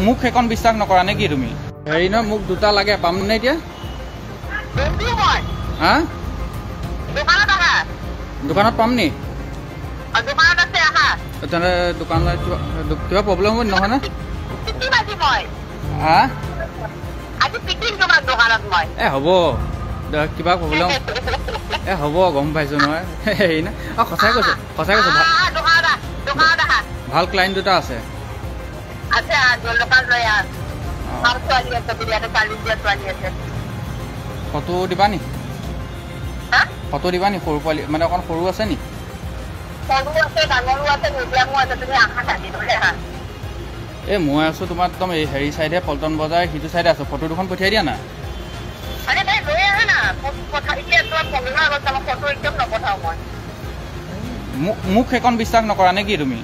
মোক সেইকণ বিশ্বাস নকৰা নেকি তুমি হেৰি নহয় মোক দুটা লাগে পামনে এতিয়া হা দোকানত পাম নি তেনে দোকানলৈ কিবা প্ৰব্লেম হ'ব নহয় নে হা হ'ব কিবা প্ৰব্লেম হ'ব গম পাইছো নহয় হেৰি না সঁচাই কৈছো ভাল ক্লাইণ্ট দুটা আছে ফটো দিবা নি ফটো দিবা নি সৰু পোৱালি মানে অকণ সৰু আছে নি এই মই আছো তোমাৰ একদম এই হেৰি চাইডে পল্টন বজাৰ সিটো চাইডে আছো ফটো দুখন পঠিয়াই দিয়া না মোক সেইকণ বিশ্বাস নকৰা নেকি তুমি